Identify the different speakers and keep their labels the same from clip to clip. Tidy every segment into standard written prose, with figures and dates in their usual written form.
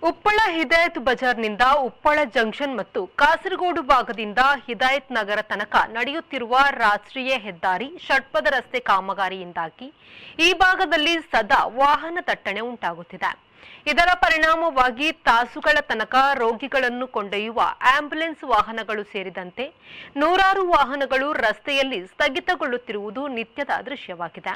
Speaker 1: Uppala Hidayat ಬಜಾರ್ನಿಂದ Uppala junction ಮತ್ತು ಕಾಸರಗೋಡು ಭಾಗದಿಂದ ಹಿದಾಯತ್ ನಗರ ತನಕ ನಡೆಯುತ್ತಿರುವ ರಾಷ್ಟ್ರೀಯ ಹೆದ್ದಾರಿ ಷಟ್ಪಥ ರಸ್ತೆ ಕಾಮಗಾರಿಯಿಂದಾಗಿ ಈ ಭಾಗದಲ್ಲಿ ಸದಾ ವಾಹನ ದಟ್ಟಣೆ ಉಂಟಾಗುತ್ತಿದೆ. ಇದರ ಪರಿಣಾಮವಾಗಿ ತಾಸುಗಳ ತನಕ ರೋಗಿಗಳನ್ನು ಕೊಂಡೊಯ್ಯುವ ಆಂಬ್ಯುಲೆನ್ಸ್ ವಾಹನಗಳು ಸೇರಿದಂತೆ ನೂರಾರು ವಾಹನಗಳು ರಸ್ತೆಯಲ್ಲಿ ಸ್ಥಗಿತಗೊಳ್ಳುತ್ತಿರುವುದು ನಿತ್ಯದ ದೃಶ್ಯವಾಗಿದೆ.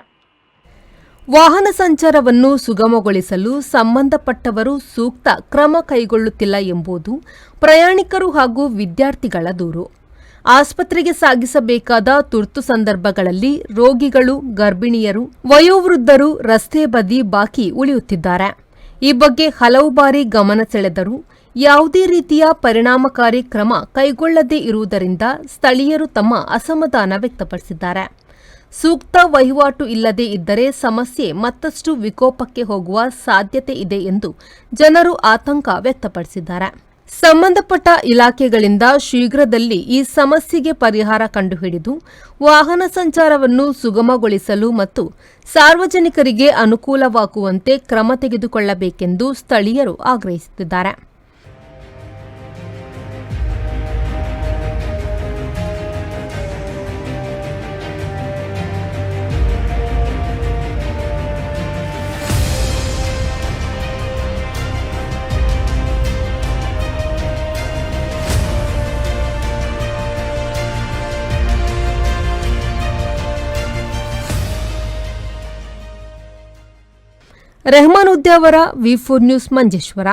Speaker 2: ವಾಹನ ಸಂಚಾರವನ್ನು ಸುಗಮಗೊಳಿಸಲು ಸಂಬಂಧಪಟ್ಟವರು ಸೂಕ್ತ ಕ್ರಮ ಕೈಗೊಳ್ಳುತ್ತಿಲ್ಲ ಎಂಬುದು ಪ್ರಯಾಣಿಕರು ಹಾಗೂ ವಿದ್ಯಾರ್ಥಿಗಳ ದೂರು. ಆಸ್ಪತ್ರೆಗೆ ಸಾಗಿಸಬೇಕಾದ ತುರ್ತು ಸಂದರ್ಭಗಳಲ್ಲಿ ರೋಗಿಗಳು, ಗರ್ಭಿಣಿಯರು, ವಯೋವೃದ್ಧರು ರಸ್ತೆ ಬದಿ ಬಾಕಿ ಉಳಿಯುತ್ತಿದ್ದಾರೆ. ಈ ಬಗ್ಗೆ ಹಲವು ಬಾರಿ ಗಮನ ಸೆಳೆದರೂ ಯಾವುದೇ ರೀತಿಯ ಪರಿಣಾಮಕಾರಿ ಕ್ರಮ ಕೈಗೊಳ್ಳದೇ ಇರುವುದರಿಂದ ಸ್ಥಳೀಯರು ತಮ್ಮ ಅಸಮಾಧಾನ ವ್ಯಕ್ತಪಡಿಸಿದ್ದಾರೆ. ಸೂಕ್ತ ವಹಿವಾಟು ಇಲ್ಲದೇ ಇದ್ದರೆ ಸಮಸ್ಯೆ ಮತ್ತಷ್ಟು ವಿಕೋಪಕ್ಕೆ ಹೋಗುವ ಸಾಧ್ಯತೆ ಇದೆ ಎಂದು ಜನರು ಆತಂಕ ವ್ಯಕ್ತಪಡಿಸಿದ್ದಾರೆ. ಸಂಬಂಧಪಟ್ಟ ಇಲಾಖೆಗಳಿಂದ ಶೀಘ್ರದಲ್ಲಿ ಈ ಸಮಸ್ಯೆಗೆ ಪರಿಹಾರ ಕಂಡುಹಿಡಿದು ವಾಹನ ಸಂಚಾರವನ್ನು ಸುಗಮಗೊಳಿಸಲು ಮತ್ತು ಸಾರ್ವಜನಿಕರಿಗೆ ಅನುಕೂಲವಾಗುವಂತೆ ಕ್ರಮ ತೆಗೆದುಕೊಳ್ಳಬೇಕೆಂದು ಸ್ಥಳೀಯರು ಆಗ್ರಹಿಸುತ್ತಿದ್ದಾರೆ. ರೆಹಮಾನ್ ಉದ್ಯಾವರ, ವಿ4 ನ್ಯೂಸ್, ಮಂಜೇಶ್ವರ.